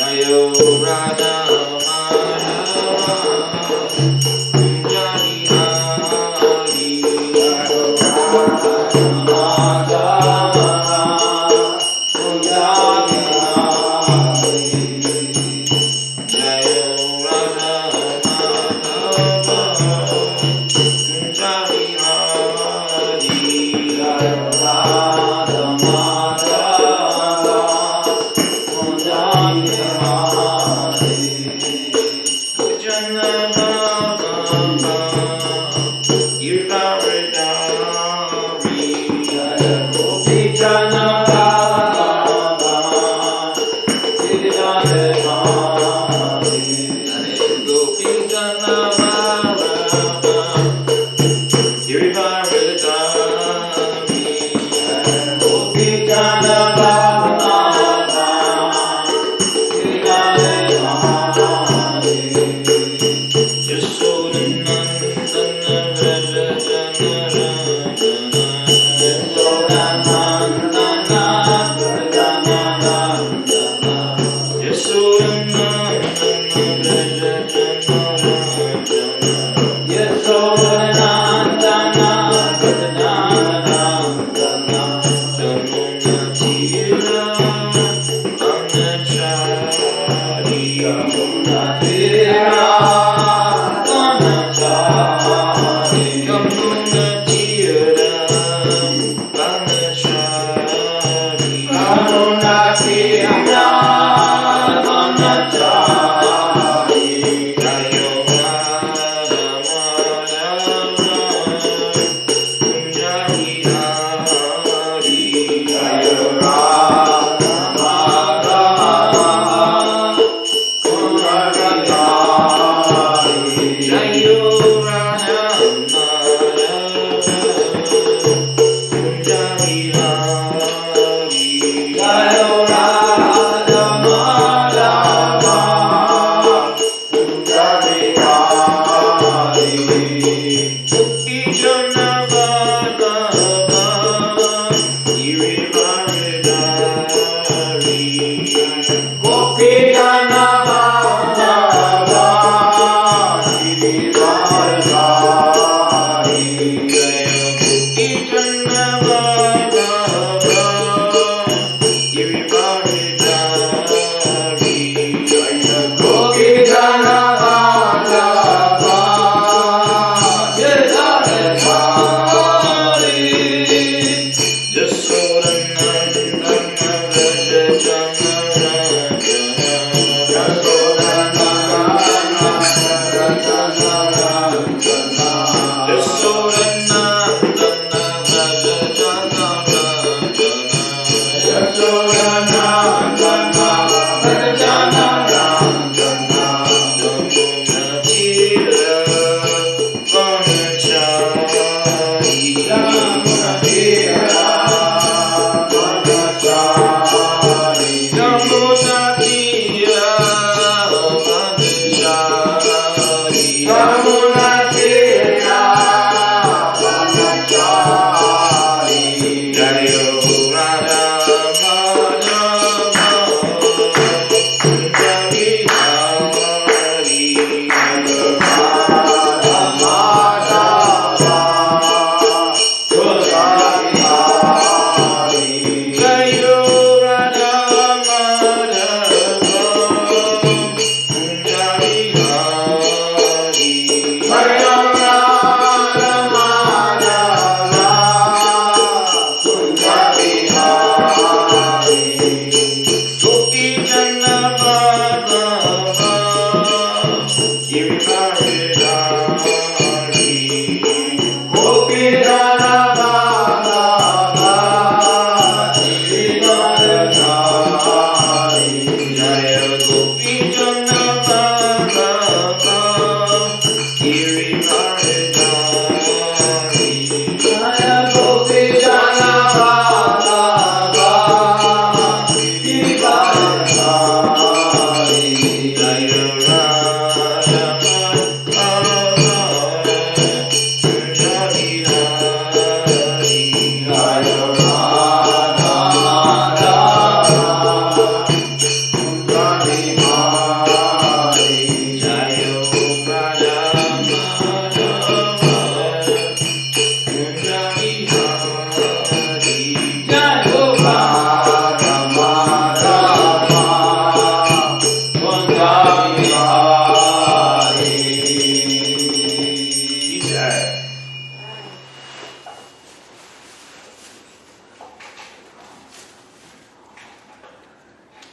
Jai Radha Madhava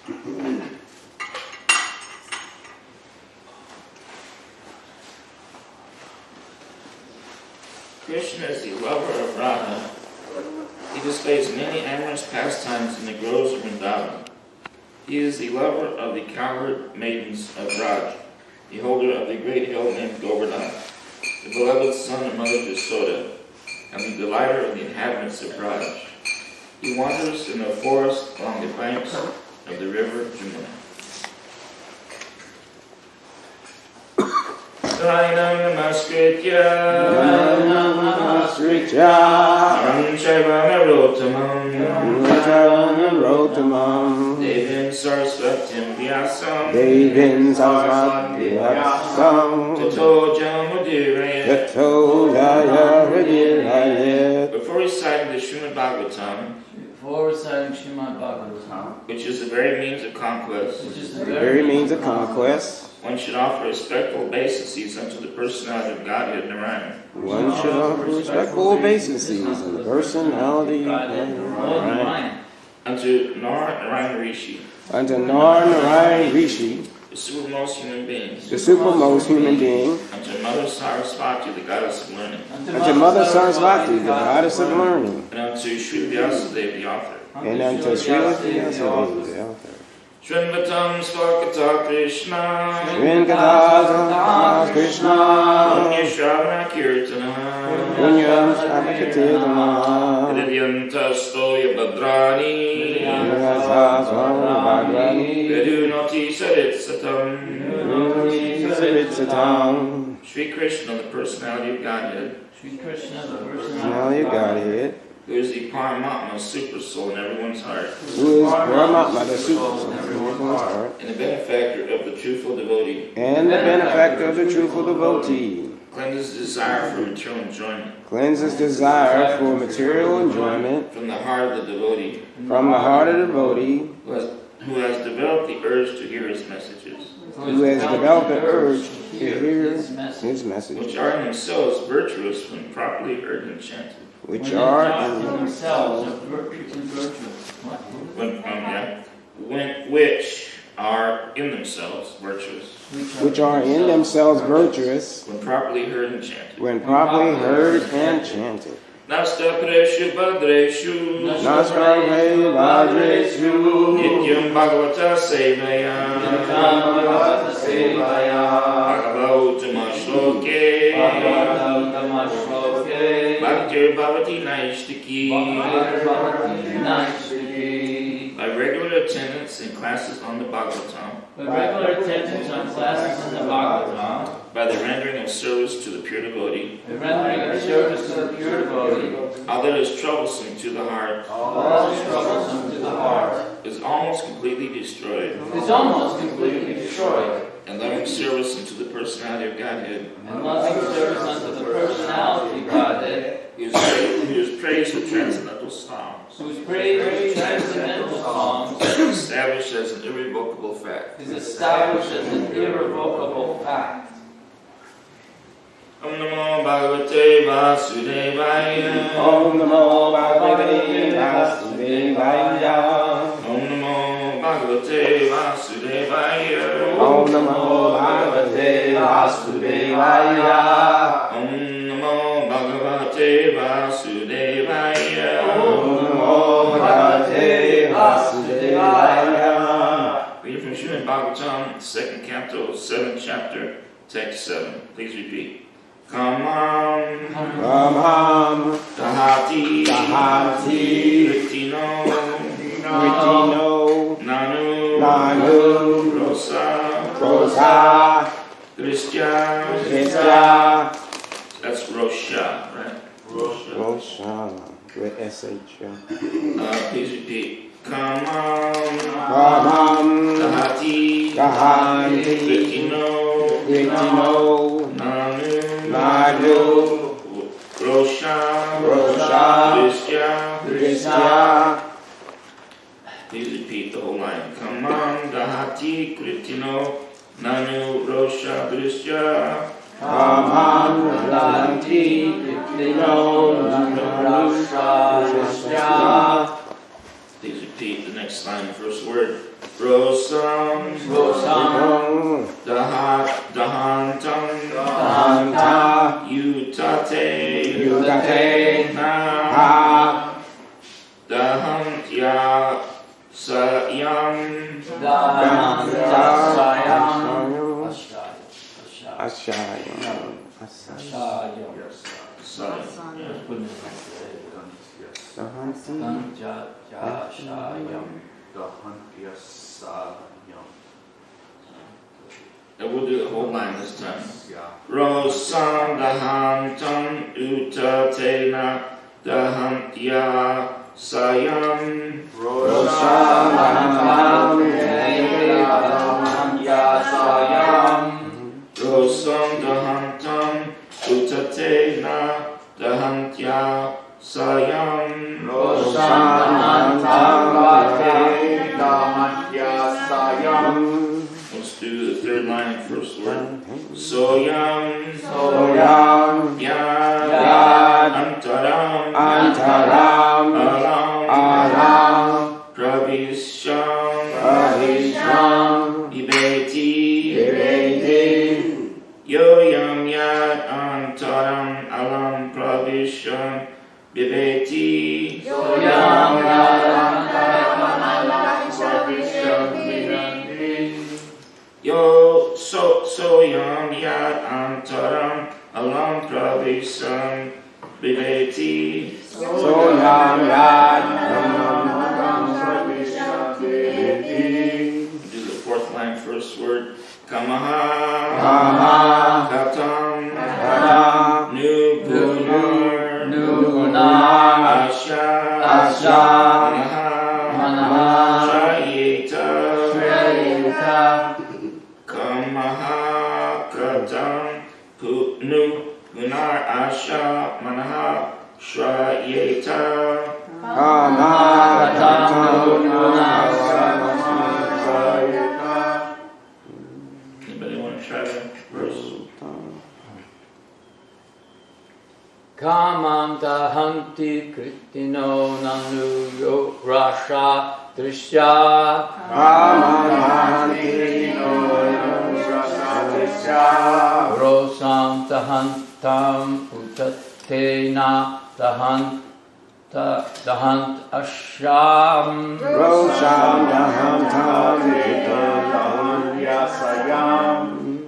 Krishna is the lover of Radha. He displays many amorous pastimes in the groves of Vrindavan. He is the lover of the cowherd maidens of Raj, the holder of the great hill named Govardhan, the beloved son of Mother Yasoda, and the delighter of the inhabitants of Raj. He wanders in the forest along the banks of the river Jamuna. Sainam namaskritya Naram Shaiva Narotamam Devin Sarasvatim Vyasam Tato Jamaduraya. Before reciting the Srimad Bhagavatam, which is the very means of conquest, one should offer respectful obeisances unto the personality of Godhead Narayan. Unto Narayan Rishi. The supermost human beings. Unto Mother Sarasvati, the goddess of learning. And unto Sri Vyasadeva, the author. Shrinvatam Svakata Krishna Punya Shravana Kirtana Hridyanta Stoya Bhadrani Vedunati Saritsatam. Sri Krishna, the personality of Godhead, who is the Paramatma, super soul in everyone's heart, and the benefactor of the truthful devotee, cleanses desire for material enjoyment, from the heart of the devotee, who has developed the urge to hear his messages, which are in themselves virtuous when properly heard and chanted. Which are in themselves virtuous when properly heard and chanted. Nasta Preshu Badreshu Nityam Bhagavata Sevaya Bhagavatam Shloke Bhaktir Bhavati Naishtiki. By regular attendance in classes on the Bhagavatam, by the rendering of service to the pure devotee, all that is troublesome to the heart is almost completely destroyed. And loving service unto the personality of Godhead, who is praised with transcendental songs, established as an irrevocable fact. Om Namo Bhagavate Vasudevaya. Om Namo Bhagavate Vasudevaya. Om Namo Bhagavate Vasudevaya. Om Namo Bhagavate Vasudevaya. Om Namo Bhagavate Vasudevaya. Om Namo Bhagavate Vasudevaya. Reading from Srimad Bhagavatam, 2nd canto, 7th chapter, text 7. Please repeat. Kamam Tahati Ritino Nanu Rosa Krishya. That's Rosha, right? Rosha with SH. Please repeat. Kamam Tahati Ritino Nanu Rosha Krishya. Please repeat the whole line. Kamam Dahati Kritino Nanu Rosha Krishya. Kamam Dahati Kritino Nanu Rosha Krishya. Please repeat the next line, the first word. Rosam Dahantam Utate Na Dahantya Sayam And we'll do the whole line this time. Rosam Dahantam Utatena Dahantya Sayam Rosam Dahantam Rosam Dahantam Utatena Dahantya Sayam Rosam Dahantya Sayam. Let's do the third line, first word. Soyam Yad Antaram Alam Pravisham Ibeti Yoyam Yad Antaram Alam Pravisham Ibeti Yoyam Yad Antaram Alam Pravisham Yo soyam yad antaram alam pravisam viveti. Soyam yad antaram pravisam viveti. Do the fourth line, first word. Kamaha katam nugunar asha manaha shayita Kamahakatam Putnu Gunar Asha Manaha Shrayeta Kamahakatam Gunar Asha Shrayeta. Anybody want to try that verse? Kamam dahanti kritino nanuyo rasha drishya Kamam dahanti kritino Rosam dahantam utatena dahant asham Rosam dahantam utatena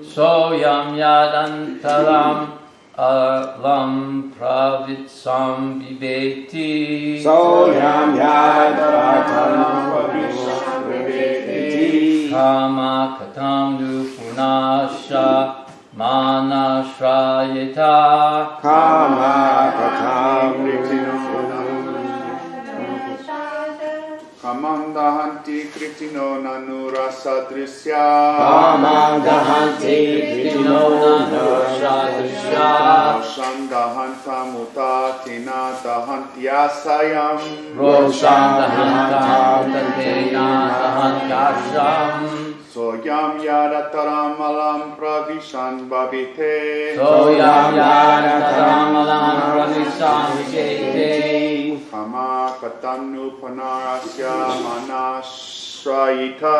Soyam yadantaram alam pravitsam viveti Soyam yadantaram pravitsam viveti Kama katam nupunasha manashrayeta Kama katam Kamam dahanti kritino nanurasa drisya Kamam dahanti kritino nanurasa drisya Rosam dahantam utatina dahantyasayam Rosam dahantam utatina dahantyasayam Soyam yadataram alam pravishan babite Soyam yadataram alam pravishan babite Kama katam nupanarasya manashrayita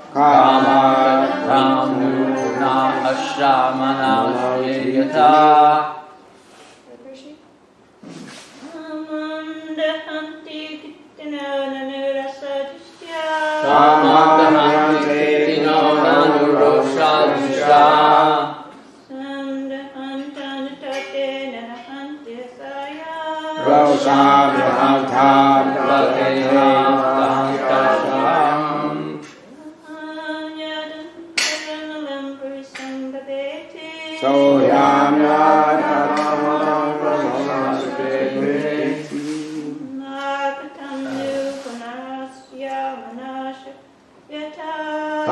Kama katam nupanarasya manashrayita Kama dahanti kitino nanurasa drisya Rosam dahantam utatena dahantyasayam Soyam yadataram alam pravishan babite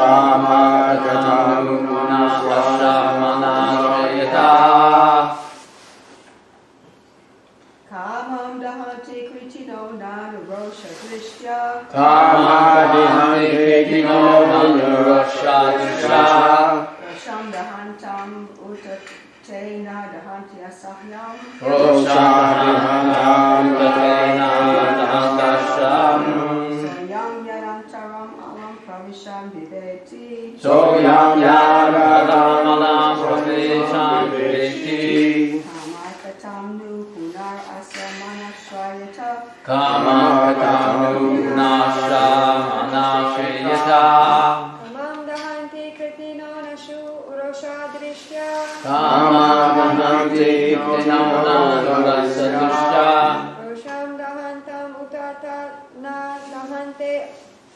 Kama katam nupunasya manashrayeta Kamam dahanti kritino nanurasa drisya Kama dahanti kritino nanurasa drisya Rosam dahantam utatena dahantyasayam Rosam dahantam utatena dahantyasayam Soyam yadantaram alam pravisham viveti. Soyam Yadataram Pravisham Viveti. Kamakatam nu punar asya manashrayata. Kamakatam Nasha Manashriyata. Kamam dahanti kritino nashu urosha drishya. Kamakamanti Tinanandurasadishya. Rosham dahantam utata na dahante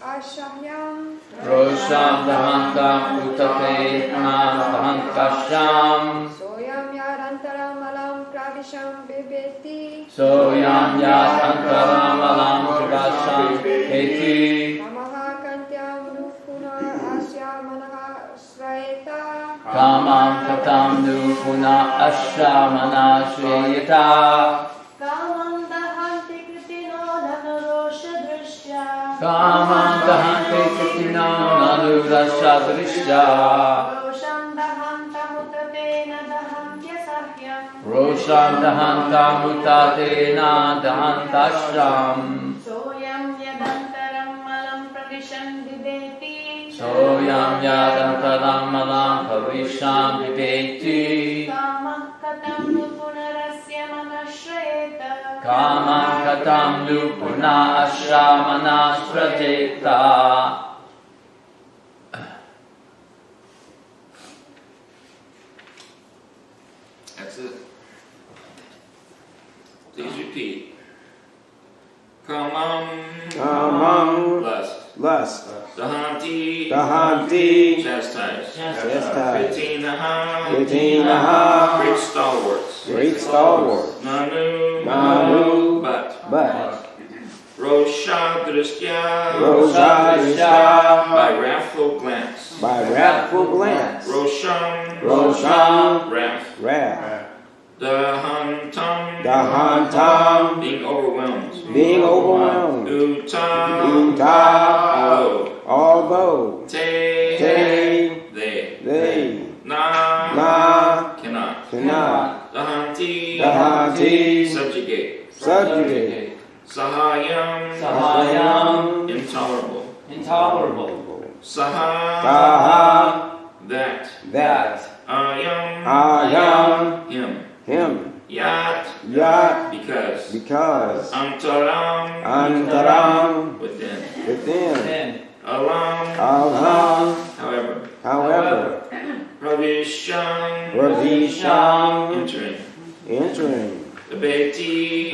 ashahyam. Rosham Dahantam Utate Dahantashyam. Soyam yadantaram alam pravisham bibeti. Soyam Yadantaram Alam Pravisham Viveti. Kamaha kantyam nupunar asya manaha srayeta. Kamam Katam Nupuna Ashamana Shriyata. Kamam dahanti kritino nanurosha drishya. Kamam Dahanti Kritina Nanurasha Drishya. Rosham dahanta mutate na dahantya sahyam. Rosham Dahantam Utatena Dahantashram. Soyam yadantaram malam pravishan viveti. Soyam Yadantaram Alam Pravisham Viveti. Kamam katam nupunarasya manashrayeta. Kamam Katam Nupuna Ashamana Srajeta. That's it. Please repeat. Kamam. Kamam. Lust. Lust. Dahanti. Dahanti. Chastise. Chastise. Kritinaha. Kritinaha. Great stalwarts. Great stalwart. Nanu. Nanu. But. Roshadrishya. Roshadrishya. By wrathful glance. By wrathful glance. Rosham. Rosham. Wrath. Wrath. Dahantam. Dahantam. Being overwhelmed. Being overwhelmed. Uta. Uta. Although. Te. They. Na. Cannot. Dahanti. Subjugate. Sahayam. Intolerable. Saha. That. Ayam. Him. Yat. Because. Antaram. Within. Alam. However. Pravisham. Entering. The Beti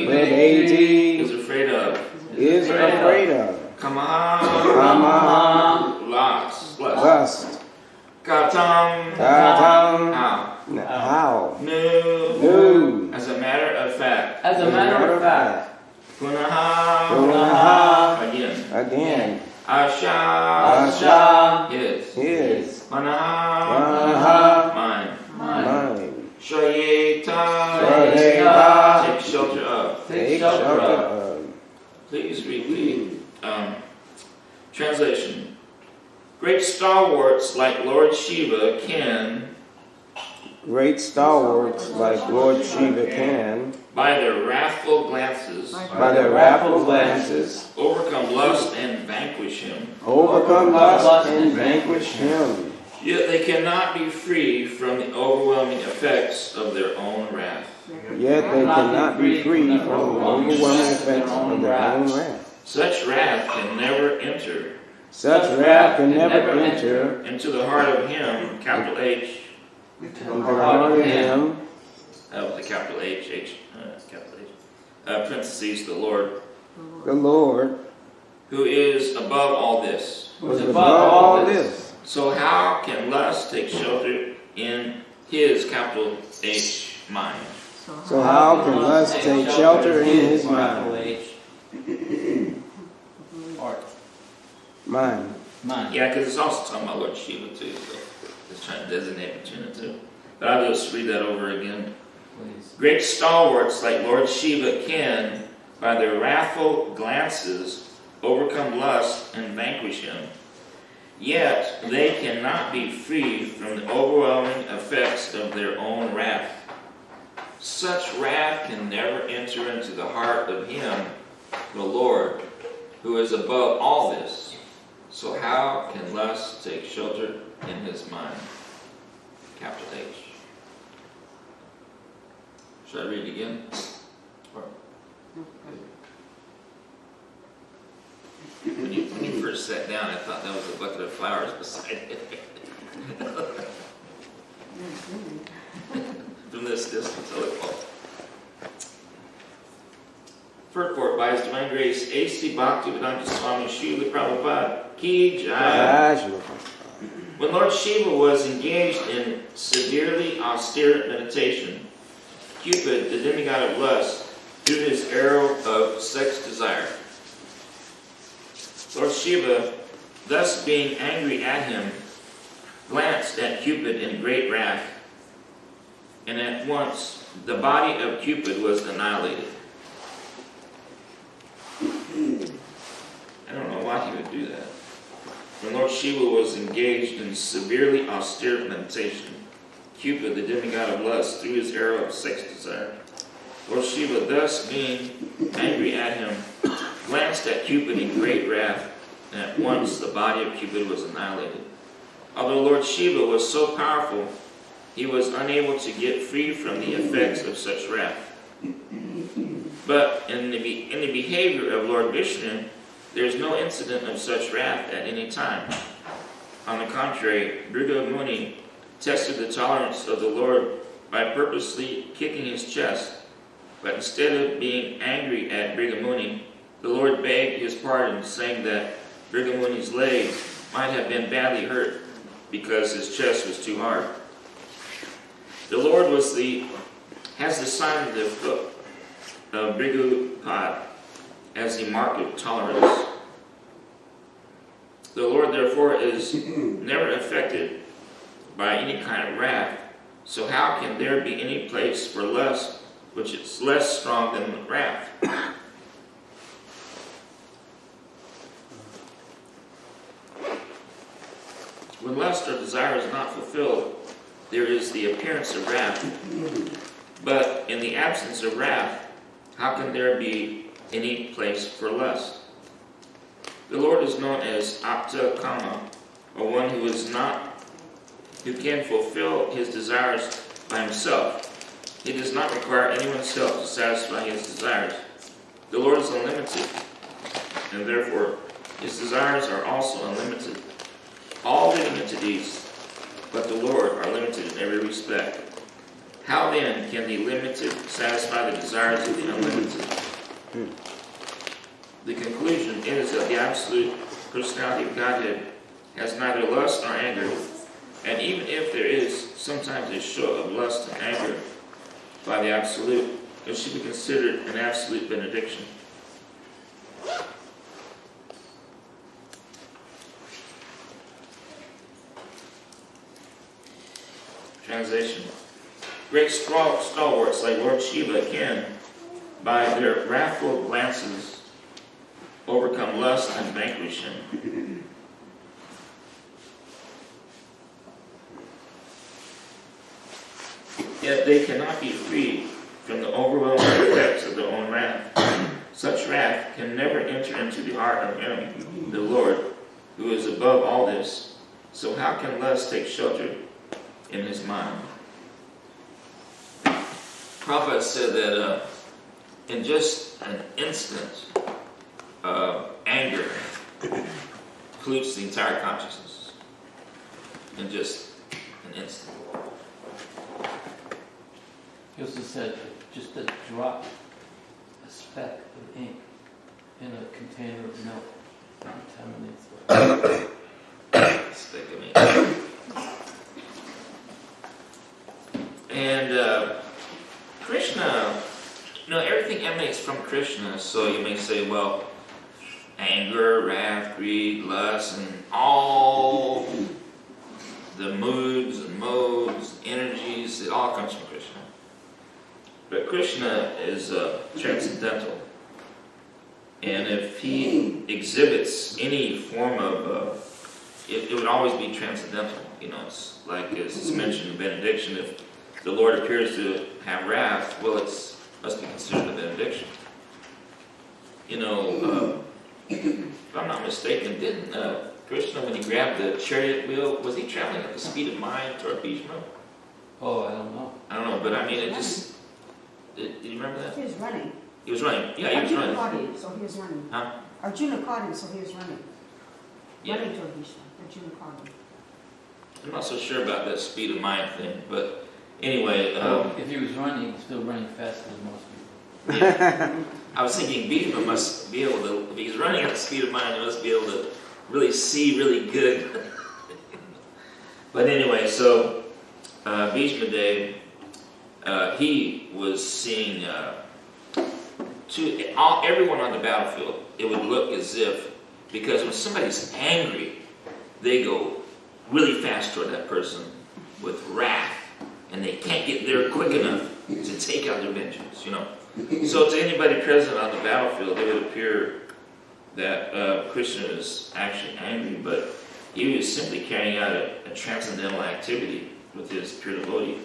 is afraid of. Kamaha. Lust. Katam. How. Nu. As a matter of fact. Punaha. Again. Asha. His. Manaha. Mine. Shayeta. Take shelter of. Please repeat. Translation. Great stalwarts like Lord Shiva can, by their wrathful glances, overcome lust and vanquish him. Yet they cannot be free from the overwhelming effects of their own wrath. Such wrath can never enter into the heart of him, capital H. That was the capital H, parentheses, the Lord, who is above all this. So how can lust take shelter in his, capital H, mind? Mine. Yeah, because it's also talking about Lord Shiva too, so it's trying to designate between the two. But I'll just read that over again. Please. Great stalwarts like Lord Shiva can, by their wrathful glances, overcome lust and vanquish him. Yet they cannot be free from the overwhelming effects of their own wrath. Such wrath can never enter into the heart of him, the Lord, who is above all this. So how can lust take shelter in his mind. Capital H. Should I read it again? Or when you first sat down, I thought that was a bucket of flowers beside it. From this distance, I look up. Purport by His Divine Grace, A.C. Bhaktivedanta Swami Srila Prabhupada Ki Jai. When Lord Shiva was engaged in severely austere meditation, Cupid, the demigod of lust, threw his arrow of sex desire. Lord Shiva, thus being angry at him, glanced at Cupid in great wrath, and at once the body of Cupid was annihilated. I don't know why he would do that. When Lord Shiva was engaged in severely austere meditation, Cupid, the demigod of lust, threw his arrow of sex desire. Lord Shiva, thus being angry at him, glanced at Cupid in great wrath, and at once the body of Cupid was annihilated. Although Lord Shiva was so powerful, he was unable to get free from the effects of such wrath. But in the behavior of Lord Vishnu, there is no incident of such wrath at any time. On the contrary, Bhrigu Muni tested the tolerance of the Lord by purposely kicking his chest, but instead of being angry at Bhrigu Muni, the Lord begged his pardon, saying that Bhrigu Muni's leg might have been badly hurt because his chest was too hard. The Lord has the sign of the foot of Bhrigu Pad as a mark of tolerance. The Lord, therefore, is never affected by any kind of wrath, so how can there be any place for lust which is less strong than wrath? When lust or desire is not fulfilled, there is the appearance of wrath. But in the absence of wrath, how can there be any place for lust? The Lord is known as Apta Kama, or one who can fulfill his desires by himself. He does not require anyone's help to satisfy his desires. The Lord is unlimited, and therefore his desires are also unlimited. All living entities, but the Lord, are limited in every respect. How then can the limited satisfy the desires of the unlimited? The conclusion is that the absolute personality of Godhead has neither lust nor anger, and even if there is sometimes a show of lust and anger by the absolute, it should be considered an absolute benediction. Translation. Great stalwarts like Lord Shiva can, by their wrathful glances, overcome lust and vanquish him. Yet they cannot be freed from the overwhelming effects of their own wrath. Such wrath can never enter into the heart of him, the Lord, who is above all this. So how can lust take shelter in his mind? Prabhupada said that in just an instant, anger pollutes the entire consciousness. In just an instant. He also said just a drop, a speck of ink in a container of milk contaminates it. Speck of ink. And Krishna, everything emanates from Krishna, so you may say, well, anger, wrath, greed, lust, and all the moods and modes, energies, it all comes from Krishna. But Krishna is transcendental. And if he exhibits any form of, it would always be transcendental. It's like it's mentioned in benediction, if the Lord appears to have wrath, well, it must be considered a benediction. I'm not mistaken, didn't Krishna, when he grabbed the chariot wheel, was he traveling at the speed of mind toward Bhishma? Oh, I don't know. I don't know, but I mean, it just... Did you remember that? He was running. He was running. Yeah, he was Arjuna running. caught him, so he was running. Huh? Arjuna caught him, so he was running. Yeah. Running toward Vishnu. Arjuna caught him. I'm not so sure about that speed of mind thing, but anyway... If he was running, he was still running faster than most people. Yeah. I was thinking Bhishma must be able to, if he's running at the speed of mind, he must be able to really see really good. But anyway, so Bhishma Dev, he was seeing everyone on the battlefield, it would look as if, because when somebody's angry, they go really fast toward that person with wrath, and they can't get there quick enough to take out their vengeance, you know. So to anybody present on the battlefield, it would appear that Krishna is actually angry, but he was simply carrying out a transcendental activity with his pure devotee,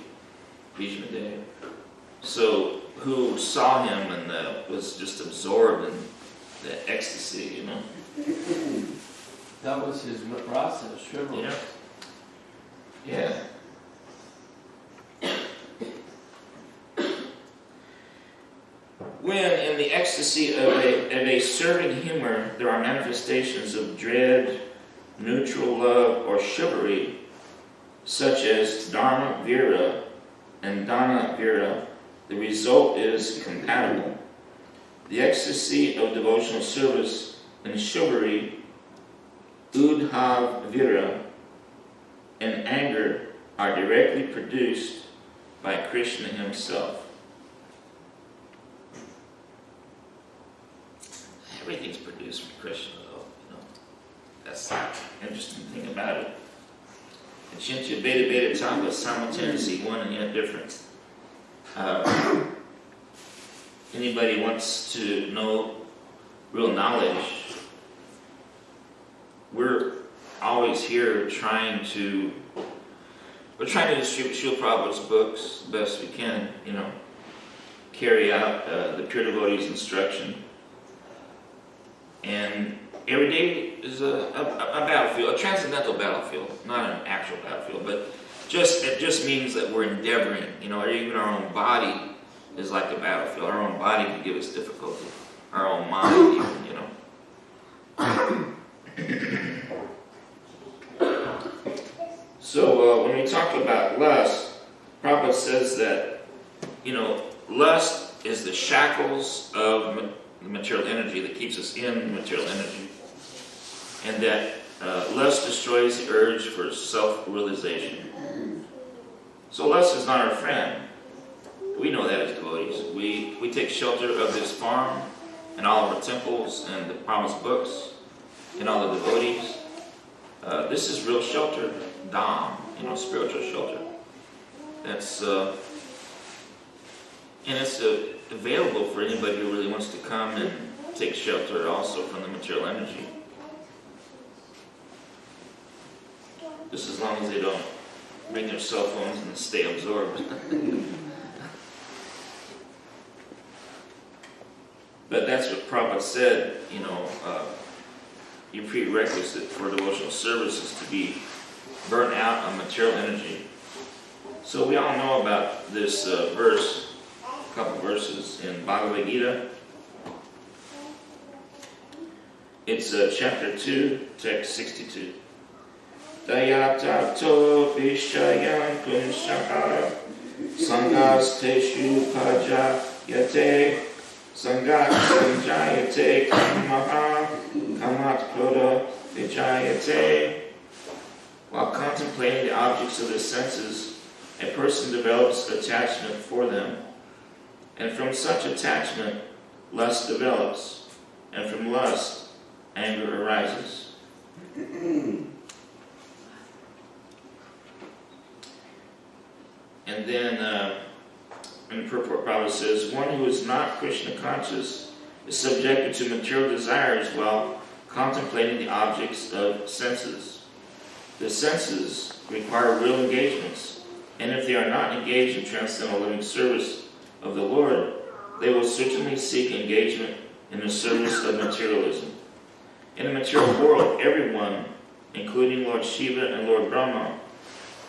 Bhishma Dev. So who saw him and was just absorbed in the ecstasy, you know. That was his rasa, shrivel. Yeah. Yeah. When in the ecstasy of a serving humor there are manifestations of dread, neutral love, or chivalry, such as dharma vira and dana vira, the result is compatible. The ecstasy of devotional service and chivalry, udhav vira, and anger are directly produced by Krishna himself. Everything's produced from Krishna, though, you know. That's the interesting thing about it. Achintya Beta Beta Tapa, simultaneously one and yet different. Anybody wants to know real knowledge, we're always here trying to distribute Srila Prabhupada's books the best we can, you know, carry out the pure devotee's instruction. And every day is a battlefield, a transcendental battlefield, not an actual battlefield, but it just means that we're endeavoring, you know, even our own body is like a battlefield. Our own body can give us difficulty. Our own mind even, you know. So when we talk about lust, Prabhupada says that, you know, lust is the shackles of the material energy that keeps us in material energy, and that lust destroys the urge for self-realization. So lust is not our friend. We know that as devotees. We take shelter of this farm and all of our temples and the promised books and all the devotees. This is real shelter, Dham, you know, spiritual shelter. That's and it's available for anybody who really wants to come and take shelter also from the material energy. Just as long as they don't bring their cell phones and stay absorbed. But that's what Prabhupada said, you know, your prerequisite for devotional service is to be burnt out on material energy. So we all know about this verse, a couple verses in Bhagavad Gita. It's chapter 2, text 62. Dayatato Vishayan Kunshaka Sangasteshu Pajayate Sangat Sanjayate Kamaha Kamat Kroda Vijayate. While contemplating the objects of the senses, a person develops attachment for them. And from such attachment, lust develops. And from lust, anger arises. And then, in the purport, Prabhupada says, one who is not Krishna conscious is subjected to material desires while contemplating the objects of senses. The senses require real engagements, and if they are not engaged in transcendental living service of the Lord, they will certainly seek engagement in the service of materialism. In the material world, everyone, including Lord Shiva and Lord Brahma,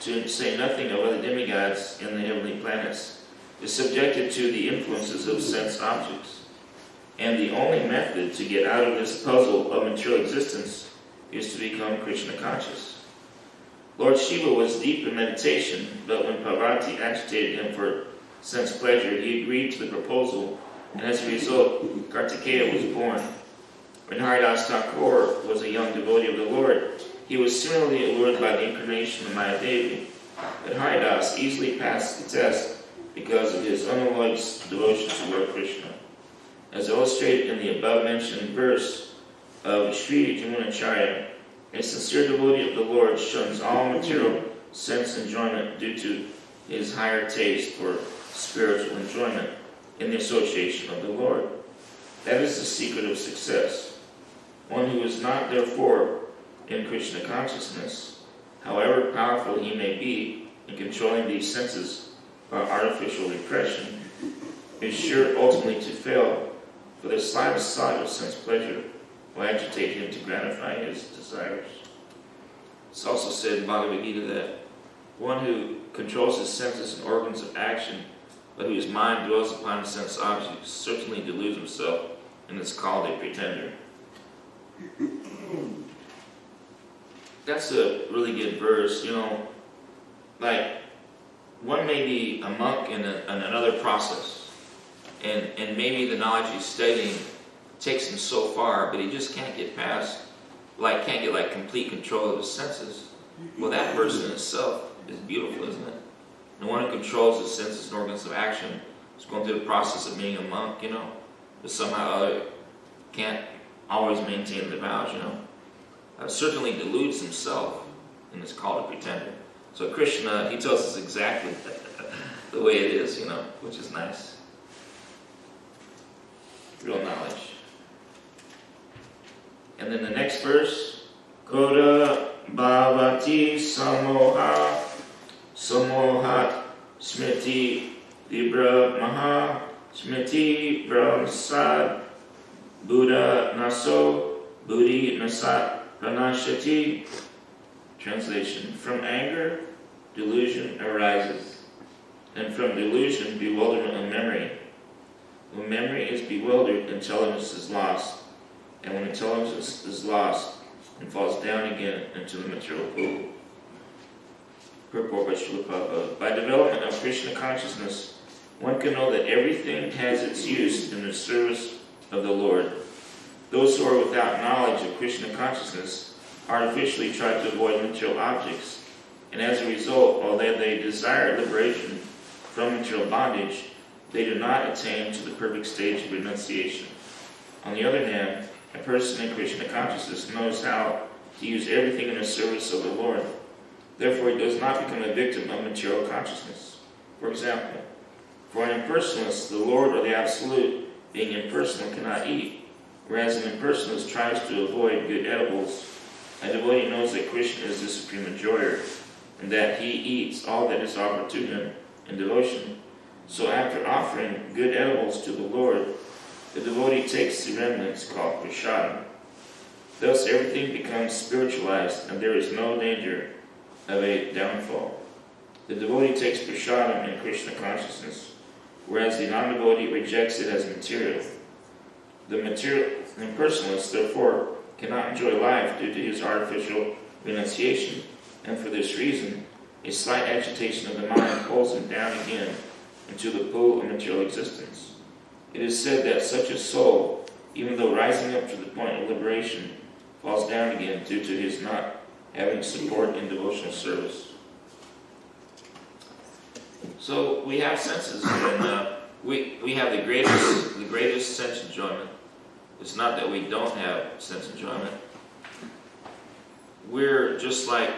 to say nothing of other demigods in the heavenly planets, is subjected to the influences of sense objects. And the only method to get out of this puzzle of material existence is to become Krishna conscious. Lord Shiva was deep in meditation, but when Parvati agitated him for sense pleasure, he agreed to the proposal, and as a result, Kartikeya was born. When Haridas Thakur was a young devotee of the Lord, he was similarly allured by the incarnation of Mayadevi, but Haridas easily passed the test because of his unalloyed devotion to Lord Krishna. As illustrated in the above-mentioned verse of Sri Jamunacharya, a sincere devotee of the Lord shuns all material sense enjoyment due to his higher taste for spiritual enjoyment in the association of the Lord. That is the secret of success. One who is not, therefore, in Krishna consciousness, however powerful he may be in controlling these senses by artificial repression, is sure ultimately to fail, for the slightest thought of sense pleasure will agitate him to gratify his desires. It's also said in Bhagavad Gita that one who controls his senses and organs of action, but whose mind dwells upon the sense objects, certainly deludes himself and is called a pretender. That's a really good verse, like one may be a monk in another process, and maybe the knowledge he's studying takes him so far, but he just can't get past, can't get complete control of his senses. Well, that person itself is beautiful, isn't it? The one who controls his senses and organs of action is going through the process of being a monk, but somehow or other can't always maintain the vows, certainly deludes himself and is called a pretender. So Krishna, he tells us exactly the way it is, which is nice. Real knowledge. And then the next verse, Koda Bhavati Samoha Samohat Smriti Vibra Maha Smriti Brahmasad Buddha Naso Buddhi Nasat Pranashati. Translation: from anger, delusion arises, and from delusion, bewilderment of memory. When memory is bewildered, intelligence is lost, and when intelligence is lost, it falls down again into the material pool. Purport by Srila Prabhupada. By development of Krishna consciousness, one can know that everything has its use in the service of the Lord. Those who are without knowledge of Krishna consciousness artificially try to avoid material objects, and as a result, although they desire liberation from material bondage, they do not attain to the perfect stage of renunciation. On the other hand, a person in Krishna consciousness knows how to use everything in the service of the Lord. Therefore, he does not become a victim of material consciousness. For example, for an impersonalist, the Lord or the Absolute, being impersonal, cannot eat, whereas an impersonalist tries to avoid good edibles. A devotee knows that Krishna is the supreme enjoyer, and that he eats all that is offered to him in devotion. So after offering good edibles to the Lord, the devotee takes the remnants called prasadam. Thus everything becomes spiritualized, and there is no danger of a downfall. The devotee takes prasadam in Krishna consciousness, whereas the non-devotee rejects it as material. The impersonalist, therefore, cannot enjoy life due to his artificial renunciation, and for this reason, a slight agitation of the mind pulls him down again into the pool of material existence. It is said that such a soul, even though rising up to the point of liberation, falls down again due to his not having support in devotional service. So we have senses, and we have the greatest sense enjoyment. It's not that we don't have sense enjoyment. We're just like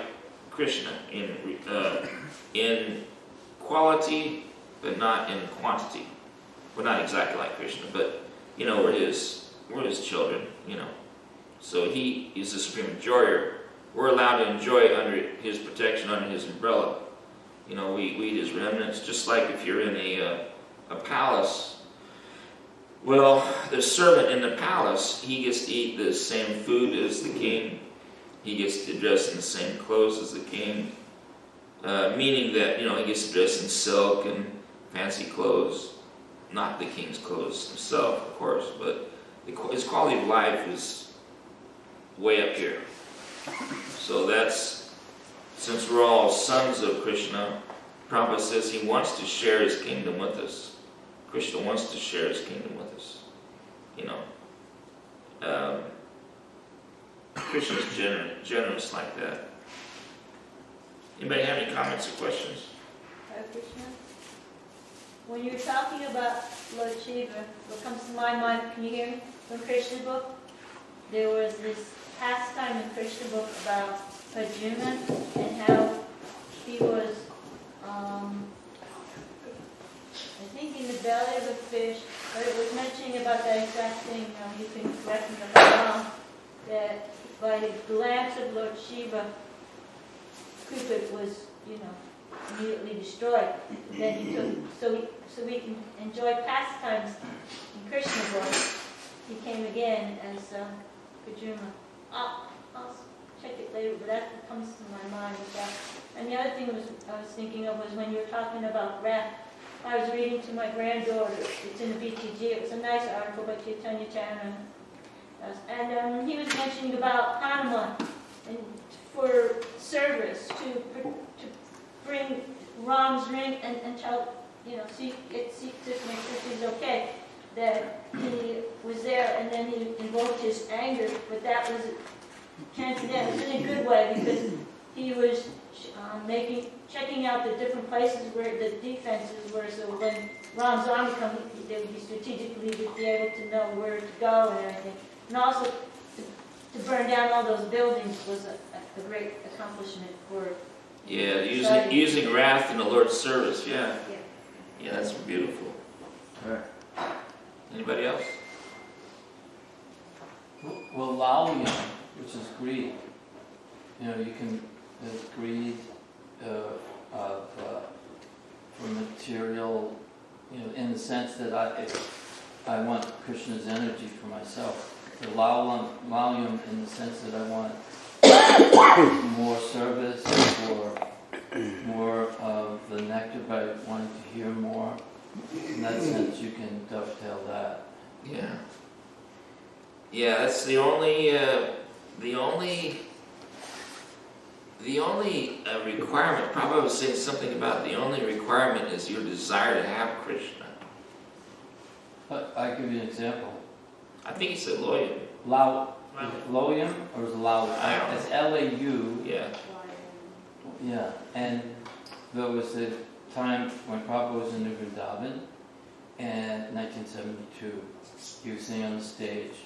Krishna in quality, but not in quantity. We're not exactly like Krishna, but we're his children. So he is the supreme enjoyer. We're allowed to enjoy under his protection, under his umbrella. We eat his remnants, just like if you're in a palace Well, the servant in the palace, he gets to eat the same food as the king. He gets to dress in the same clothes as the king. Meaning that, he gets to dress in silk and fancy clothes. Not the king's clothes himself, of course, but his quality of life is way up here. So that's, since we're all sons of Krishna, Prabhupada says he wants to share his kingdom with us. Krishna wants to share his kingdom with us. Krishna's generous like that. Anybody have any comments or questions? Krishna? When you're talking about Lord Shiva, what comes to my mind, can you hear me? From Krishna book, there was this pastime in Krishna book about Arjuna and how he was, I think in the belly of a fish, but it was mentioning about that exact thing, you can correct me if I'm wrong, that by the glance of Lord Shiva, Cupid was, immediately destroyed. Then he took, so we can enjoy pastimes in Krishna book. He came again as Arjuna. I'll check it later, but that's what comes to my mind with that. And the other thing I was thinking of was when you were talking about wrath. I was reading to my granddaughter. It's in the BTG. It was a nice article by Chaitanya Charan. And he was mentioning about Hanuman and for service to bring Ram's ring and tell, seek to make sure she's okay. That he was there and then he invoked his anger, but that was transcendental. It was in a good way because he was checking out the different places where the defenses were, so when Ram's army come, they would be strategically be able to know where to go and everything. And also to burn down all those buildings was a great accomplishment for. Yeah, using wrath in the Lord's service. Yeah, that's beautiful. Anybody else? Well, Lalya, which is greed, you can, there's greed for material, in the sense that I want Krishna's energy for myself. The Lalyam in the sense that I want more service or more of the nectar by wanting to hear more. In that sense, you can dovetail that. Yeah. Yeah, that's the only requirement. Prabhupada was saying something about the only requirement is your desire to have Krishna. But I'll give you an example. I think he said Loyam. Loyam or is it Lau? It's Lau. Yeah. Yeah, and there was a time when Prabhupada was in Vrindavan, and 1972, he was sitting on the stage.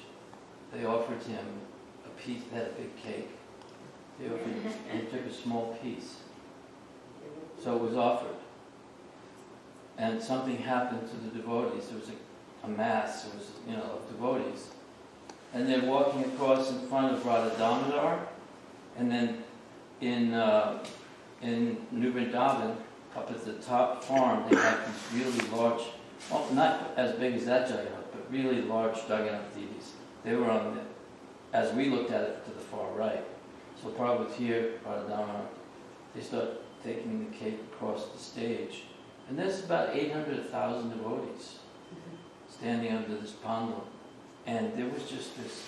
They offered him a piece, they had a big cake. And he took a small piece. So it was offered. And something happened to the devotees. There was a mass, of devotees. And they're walking across in front of Radha Damodar, and then in New Vrindavan, up at the top farm, they have these really large, well, not as big as that Jagannath, but really large Jagannath deities. They were on the, as we looked at it, to the far right. So Prabhupada was here, Radha Damodar. They start taking the cake across the stage, and there's about 800,000 devotees standing under this pandal. And there was just this,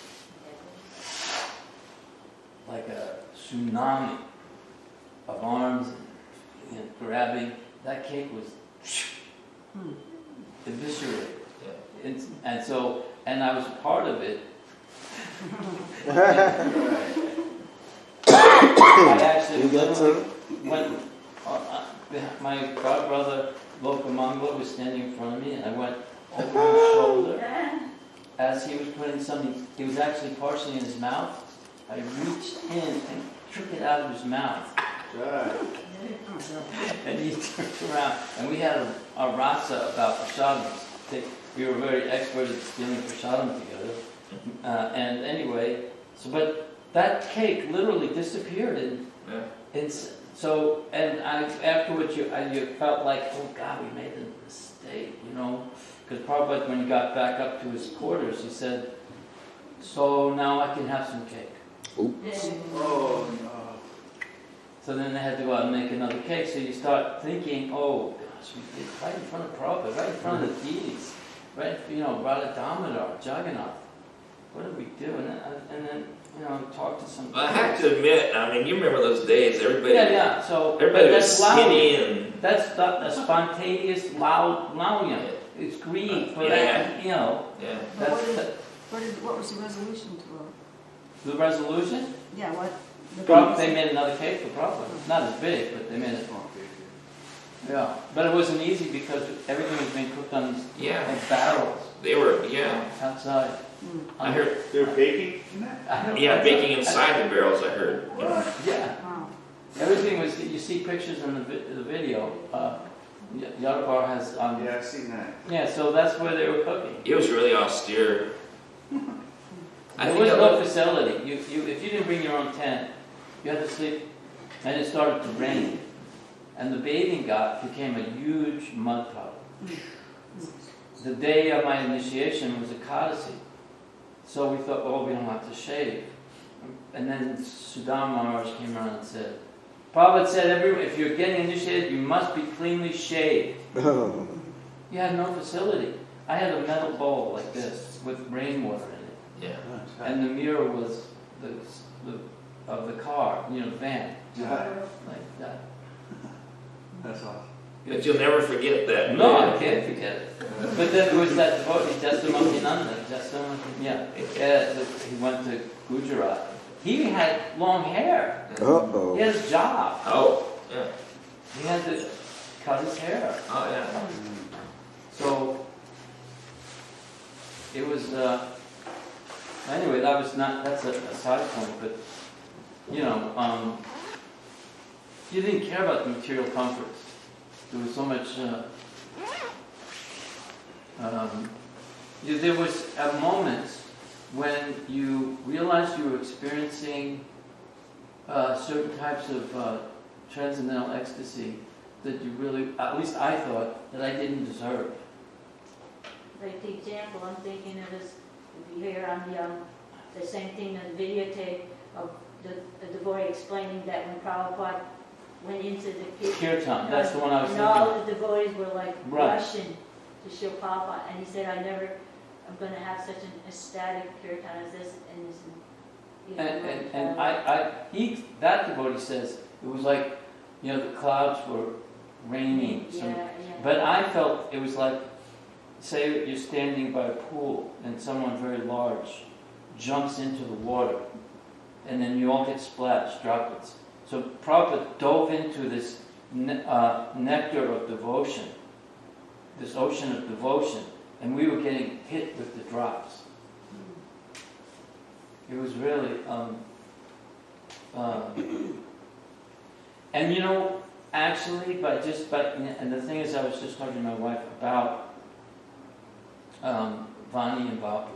like a tsunami of arms and grabbing. That cake was eviscerated. Yeah. And I was part of it. I actually went, my godbrother Lokamangala was standing in front of me, and I went over his shoulder. As he was putting something, it was actually partially in his mouth. I reached in and took it out of his mouth. Right. And he turned around. And we had a rasa about prasadam. We were very expert at stealing prasadam together. And anyway, but that cake literally disappeared. Afterwards you felt like, oh God, we made a mistake, Because Prabhupada, when he got back up to his quarters, he said, "So now I can have some cake." Oh no. So then they had to go out and make another cake. So you start thinking, oh gosh, we did right in front of Prabhupada, right in front of the deities, right, Radha Damodar, Jagannath. What did we do? And then talk to some. I have to admit, I mean, you remember those days? Everybody, Yeah. So everybody was that's loud. skinny and That's a spontaneous, loud, It's greed for that, yeah. But That's what was the resolution to the resolution. Yeah, what? They made another cake for Prabhupada. Not as big, but they made it. Yeah, but it wasn't easy because everything was being cooked on Yeah. barrels They were, outside. I heard, They're baking? baking inside the barrels, I heard. Yeah, Wow. everything was. You see pictures in the video. Yadavar has. Yeah, I've seen that. Yeah, so that's where they were cooking. It was really austere. There was no facility. If you didn't bring your own tent, you had to sleep, and it started to rain, and the bathing got became a huge mud puddle. The day of my initiation was Ekadasi, so we thought, oh, we don't have to shave. And then Sudama Maharaj came around and said, Prabhupada said, if you're getting initiated, you must be cleanly shaved. You had no facility. I had a metal bowl like this with rainwater in it. Yeah. And the mirror was of the car, the van, Yeah. like that. That's awesome. But you'll never forget that. No, I can't forget it. But then there was that devotee, Jastamantinanda. He went to Gujarat. He had long hair. Uh-oh. He had his job. Oh, yeah. He had to cut his hair. Oh, yeah. So it was. Anyway, that's a side point, but you didn't care about the material comforts. There was so much. There was a moment when you realized you were experiencing certain types of transcendental ecstasy that you really, at least I thought, that I didn't deserve. Like the example I'm thinking of is, if you hear on the same thing on the videotape of the devotee explaining that when Prabhupada went into the Kirtan, that's the one I was and thinking all of. the devotees were like Right. rushing to show Prabhupada, and he said, I'm going to have such an ecstatic kirtan as this, and this, That devotee says it was like, the clouds were raining. yeah. But I felt it was like, say you're standing by a pool and someone very large jumps into the water, and then you all get splashed, droplets. So Prabhupada dove into this nectar of devotion, this ocean of devotion, and we were getting hit with the drops. It was really, and actually, and the thing is, I was just talking to my wife about Vani and Babu.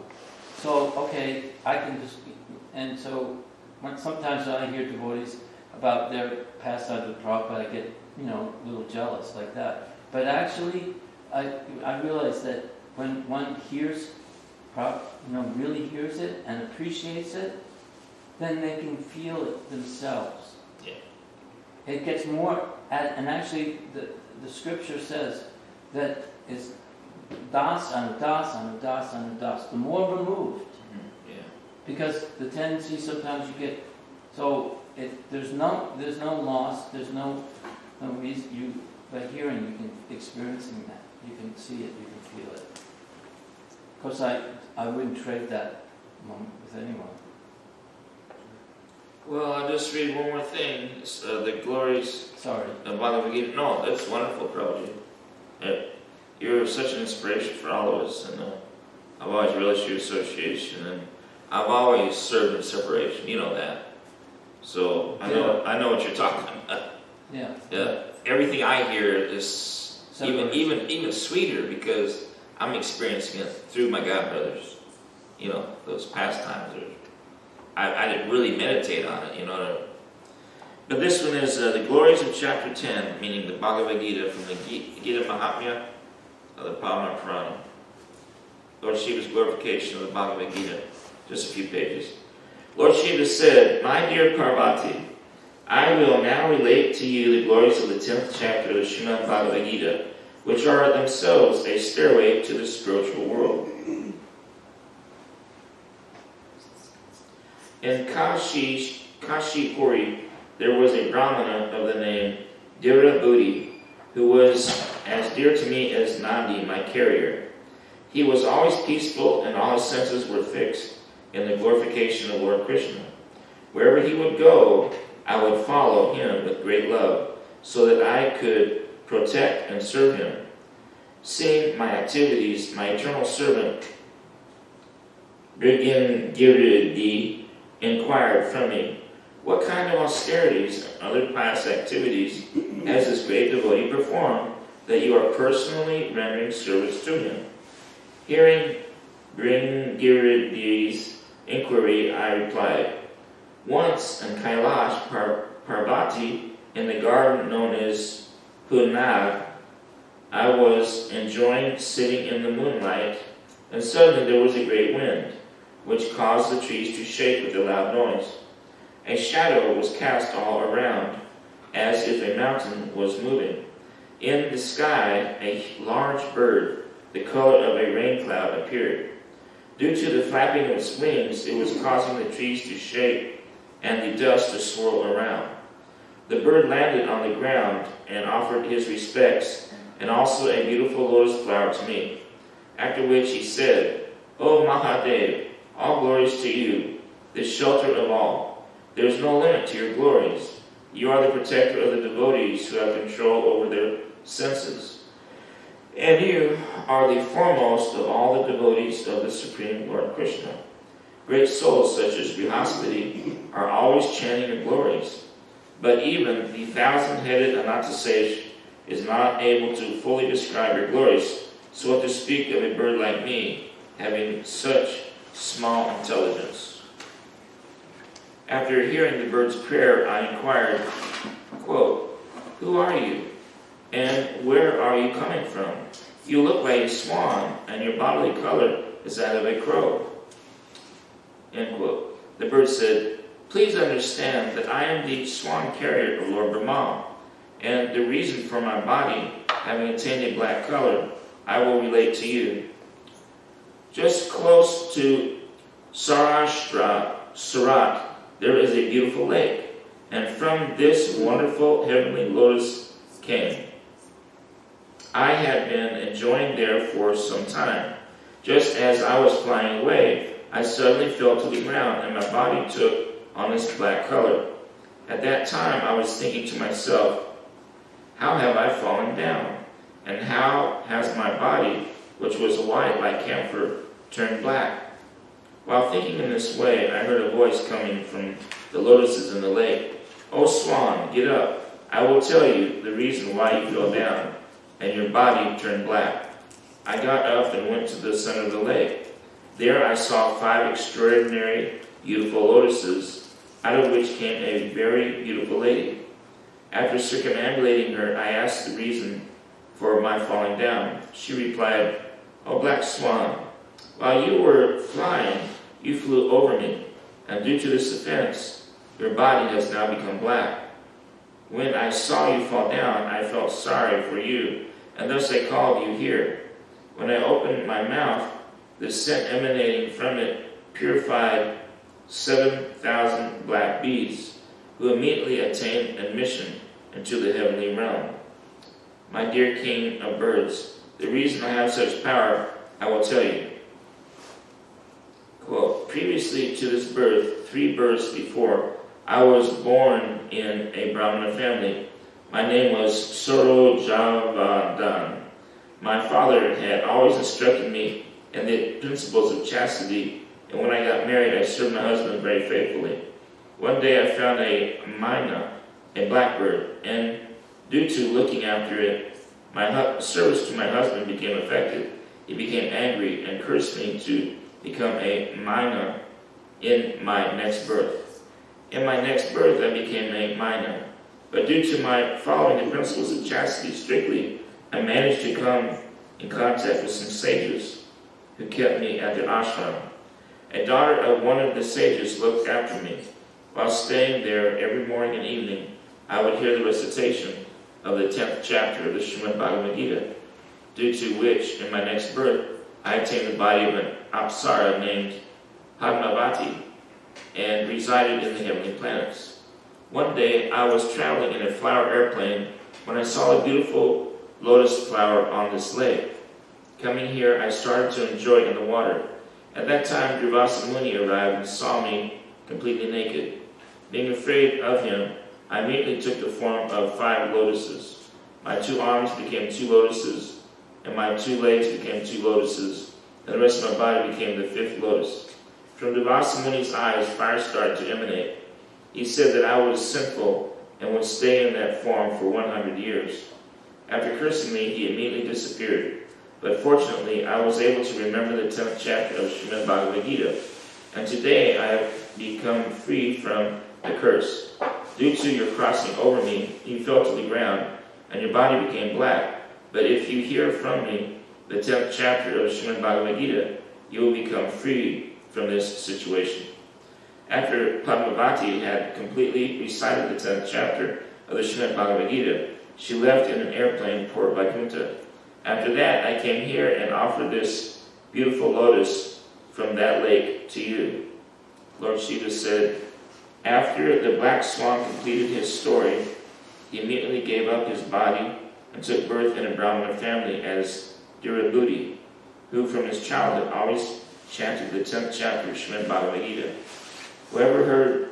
So, okay, I can just, and so sometimes when I hear devotees about their pastimes with Prabhupada, I get, a little jealous like that. But actually, I realize that when one hears, really hears it and appreciates it, then they can feel it themselves. Yeah. It gets more, and actually the scripture says that it's das anu das anu das anu das. The more removed, Yeah. because the tendency sometimes you get, so there's no loss, there's no reason. By hearing, you can experiencing that. You can see it, you can feel it. Of course, I wouldn't trade that moment with anyone. Well, I'll just read one more thing. The glories Sorry. of Bhagavad Gita. No, that's wonderful, Prabhu. You're such an inspiration for all of us, and I've always relished your association, and I've always served in separation. You know that. So I know what you're talking about. Yeah. Yeah. Everything I hear is even sweeter because I'm experiencing it through my godbrothers. Those pastimes. I didn't really meditate on it, But this one is the glories of chapter 10, meaning the Bhagavad Gita from the Gita Mahatmya of the Padma Purana. Lord Shiva's glorification of the Bhagavad Gita. Just a few pages. Lord Shiva said, "My dear Parvati, I will now relate to you the glories of the 10th chapter of the Srimad Bhagavad Gita, which are themselves a stairway to the spiritual world. In Kashipuri, there was a Brahmana of the name Dhirabhuti, who was as dear to me as Nandi, my carrier. He was always peaceful, and all his senses were fixed in the glorification of Lord Krishna. Wherever he would go, I would follow him with great love, so that I could protect and serve him. Seeing my activities, my eternal servant Brigangiridi inquired from me, "What kind of austerities and other pious activities has this great devotee performed that you are personally rendering service to him?" Hearing Brigangiridi's inquiry, I replied, "Once in Kailash Parvati, in the garden known as Punag, I was enjoying sitting in the moonlight, and suddenly there was a great wind, which caused the trees to shake with a loud noise. A shadow was cast all around, as if a mountain was moving. In the sky, a large bird, the color of a rain cloud, appeared. Due to the flapping of its wings, it was causing the trees to shake and the dust to swirl around. The bird landed on the ground and offered his respects and also a beautiful lotus flower to me. After which he said, 'O Mahadev, all glories to you, the shelter of all. There is no limit to your glories. You are the protector of the devotees who have control over their senses. And you are the foremost of all the devotees of the Supreme Lord Krishna. Great souls such as Brihaspati are always chanting your glories. But even the 1,000-headed Anantasesh is not able to fully describe your glories, so what to speak of a bird like me, having such small intelligence?' After hearing the bird's prayer, I inquired, quote, 'Who are you, and where are you coming from? You look like a swan, and your bodily color is that of a crow.' End quote. The bird said, 'Please understand that I am the swan carrier of Lord Brahma, and the reason for my body having attained a black color, I will relate to you. Just close to Surat, there is a beautiful lake, and from this wonderful heavenly lotus came. I had been enjoying there for some time. Just as I was flying away, I suddenly fell to the ground, and my body took on this black color. At that time, I was thinking to myself, how have I fallen down? And how has my body, which was white like camphor, turned black? While thinking in this way, I heard a voice coming from the lotuses in the lake. 'O swan, get up. I will tell you the reason why you fell down, and your body turned black.' I got up and went to the center of the lake. There I saw 5 extraordinary, beautiful lotuses, out of which came a very beautiful lady. After circumambulating her, I asked the reason for my falling down. She replied, 'O black swan, while you were flying, you flew over me, and due to this offense, your body has now become black. When I saw you fall down, I felt sorry for you, and thus I called you here. When I opened my mouth, the scent emanating from it purified 7,000 black bees, who immediately attained admission into the heavenly realm. My dear king of birds, the reason I have such power, I will tell you.' Quote, 'Previously to this birth, 3 births before, I was born in a Brahmana family. My name was Sorojavadan. My father had always instructed me in the principles of chastity, and when I got married, I served my husband very faithfully. One day I found a myna, a blackbird, and due to looking after it, my service to my husband became affected. He became angry and cursed me to become a myna in my next birth. In my next birth, I became a myna, but due to my following the principles of chastity strictly, I managed to come in contact with some sages. who kept me at the ashram. A daughter of one of the sages looked after me. While staying there every morning and evening, I would hear the recitation of the 10th chapter of the Srimad Bhagavad Gita, due to which, in my next birth, I attained the body of an apsara named Padmavati and resided in the heavenly planets. One day, I was traveling in a flower airplane when I saw a beautiful lotus flower on this lake. Coming here, I started to enjoy it in the water. At that time, Durvasa Muni arrived and saw me completely naked. Being afraid of him, I immediately took the form of 5 lotuses. My 2 arms became 2 lotuses, and my 2 legs became 2 lotuses, and the rest of my body became the 5th lotus. From Durvasa Muni's eyes, fire started to emanate. He said that I was sinful and would stay in that form for 100 years. After cursing me, he immediately disappeared. But fortunately, I was able to remember the 10th chapter of Srimad Bhagavad Gita, and today I have become free from the curse. Due to your crossing over me, you fell to the ground, and your body became black. But if you hear from me the 10th chapter of Srimad Bhagavad Gita, you will become free from this situation. After Padmavati had completely recited the 10th chapter of the Srimad Bhagavad Gita, she left in an airplane for Vaikuntha. After that, I came here and offered this beautiful lotus from that lake to you. Lord Shiva said, after the black swan completed his story, he immediately gave up his body and took birth in a Brahmana family as Dhirabhuti, who from his childhood always chanted the 10th chapter of Srimad Bhagavad Gita. Whoever heard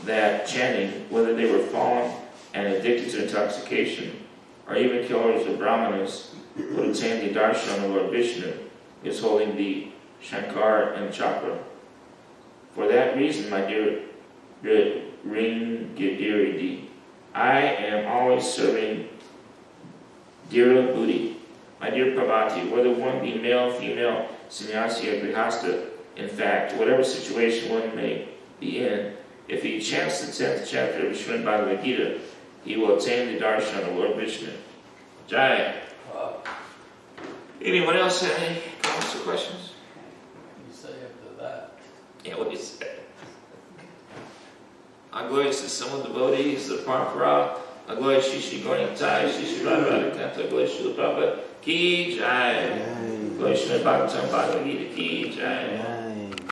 that chanting, whether they were fallen and addicted to intoxication, or even killers of Brahmanas, would attain the darshan of Lord Vishnu, who is holding the Shankar and Chakra. For that reason, my dear Ringadiridi, I am always serving Dhirabhuti. My dear Parvati, whether one be male, female, sannyasi, or grihastha, in fact, whatever situation one may be in, if he chants the 10th chapter of Srimad Bhagavad Gita, he will attain the darshan of Lord Vishnu. Jai. Anyone else have any comments or questions? You say after that. Yeah, what do you say? Our glories to some of the devotees, the Parampara, our glories to Shri Gauranitai, Shri Radha Kanta, glories to the Prabhupada, Ki Jai. Glories to the Bhagavatam, Bhagavad Gita, Ki Jai.